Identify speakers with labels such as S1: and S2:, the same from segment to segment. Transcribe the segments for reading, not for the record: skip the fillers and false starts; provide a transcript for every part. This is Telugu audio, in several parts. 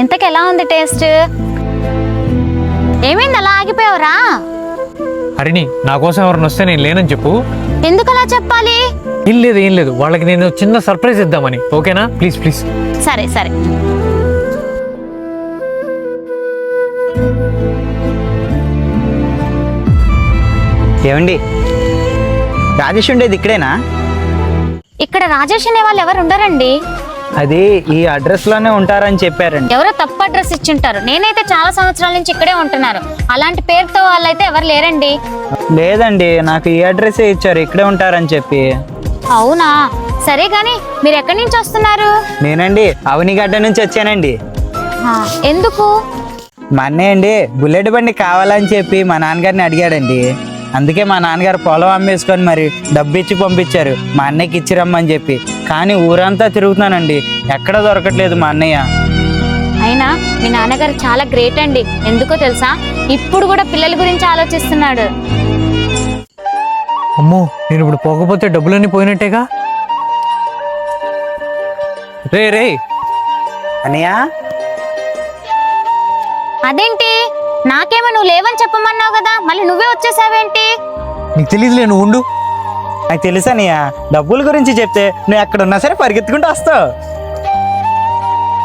S1: ఇంతకు ఎలా ఉంది టేస్ట్? ఏమైంది అలా ఆగిపోయావురా?
S2: హరిణి, నా కోసం ఎవరిని వస్తే నేను లేనని చెప్పు.
S1: ఎందుకు అలా చెప్పాలి?
S2: ఏం లేదు వాళ్ళకి నేను చిన్న సర్ప్రైజ్ ఇద్దామని. ఓకేనా? Please please.
S1: సరే సరే.
S3: ఏమండి, రాజేష్ ఉండేది ఇక్కడేనా?
S1: ఇక్కడ రాజేష్ అనే వాళ్ళు ఎవరు ఉండరండి.
S3: అది ఈ అడ్రస్ లోనే ఉంటారని చెప్పారండి.
S1: ఎవరో తప్పు అడ్రస్ ఇచ్చింటారు. నేనైతే చాలా సంవత్సరాల నుంచి ఇక్కడే ఉంటున్నారు. అలాంటి పేరుతో వాళ్ళైతే ఎవరు లేరండి.
S3: లేదండి, నాకు ఈ అడ్రస్సే ఇచ్చారు, ఇక్కడే ఉంటారని చెప్పి.
S1: అవునా? సరే గాని మీరు ఎక్కడి నుంచి వస్తున్నారు?
S3: నేనండి అవనిగడ్డ నుంచి వచ్చానండి.
S1: ఎందుకు?
S3: మా అన్నయ్య అండి బుల్లెట్ బండి కావాలని చెప్పి మా నాన్నగారిని అడిగాడండి. అందుకే మా నాన్నగారు పొలం అమ్మేసుకొని మరి డబ్బు ఇచ్చి పంపించారు మా అన్నయ్యకి ఇచ్చి రమ్మని చెప్పి. కానీ ఊరంతా తిరుగుతున్నానండి, ఎక్కడ దొరకట్లేదు మా అన్నయ్య.
S1: అయినా మీ నాన్నగారు చాలా గ్రేట్ అండి. ఎందుకో తెలుసా? ఇప్పుడు కూడా పిల్లల గురించి ఆలోచిస్తున్నాడు.
S2: అమ్మో, నేను ఇప్పుడు పోకపోతే డబ్బులన్నీ పోయినట్టేగా. రే రే
S3: అన్నయ్య,
S1: అదేంటి? నాకేమో నువ్వు లేవని చెప్పమన్నావు కదా, మళ్ళీ నువ్వే వచ్చేసావేంటి?
S2: నీకు తెలియదులే, నువ్వు ఉండు.
S3: నాకు తెలుసు అన్నయ్య, డబ్బుల గురించి చెప్తే నువ్వు ఎక్కడున్నా సరే పరిగెత్తుకుంటూ వస్తావు.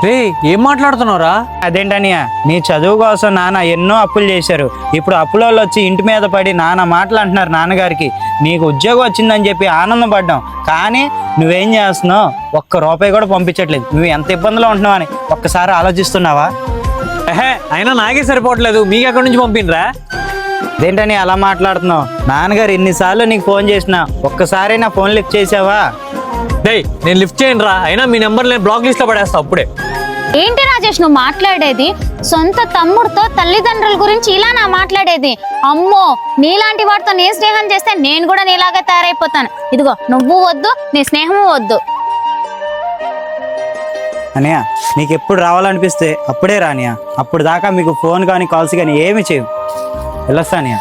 S2: రే, ఏం మాట్లాడుతున్నావురా?
S3: అదేంటన్నయ్య, నీ చదువు కోసం నాన్న ఎన్నో అప్పులు చేశారు. ఇప్పుడు అప్పుల వాళ్ళు వచ్చి ఇంటి మీద పడి నాన్న మాటలు అంటున్నారు నాన్నగారికి. నీకు ఉద్యోగం వచ్చిందని చెప్పి ఆనందపడ్డాం, కానీ నువ్వేం చేస్తున్నావు? ఒక్క రూపాయి కూడా పంపించట్లేదు. నువ్వు ఎంత ఇబ్బందిలో ఉంటున్నావు అని ఒక్కసారి ఆలోచిస్తున్నావా?
S2: అయినా నాకే సరిపోవట్లేదు, మీకు ఎక్కడి నుంచి పంపినరా?
S3: అదేంటని అలా మాట్లాడుతున్నావు? నాన్నగారు ఎన్నిసార్లు నీకు ఫోన్ చేసినా ఒక్కసారి నా ఫోన్ లిఫ్ట్ చేసావా?
S2: నేను లిఫ్ట్ చేయను రా. అయినా మీ నెంబర్ నేను బ్లాక్ లిస్ట్ లో పడేస్తా అప్పుడే.
S1: ఏంటి రాజేష్ నువ్వు మాట్లాడేది? సొంత తమ్ముడితో తల్లిదండ్రుల గురించి ఇలా నా మాట్లాడేది? అమ్మో, నీలాంటి వాడితో నేను స్నేహం చేస్తే నేను కూడా నీలాగా తయారైపోతాను. ఇదిగో, నువ్వు వద్దు, నీ స్నేహము వద్దు.
S3: అన్నయ్య, నీకు ఎప్పుడు రావాలనిపిస్తే అప్పుడే రానియా. అప్పుడు దాకా మీకు ఫోన్ కానీ కాల్స్ కానీ ఏమి చేయవు. వెళ్ళొస్తా అన్నయ్య.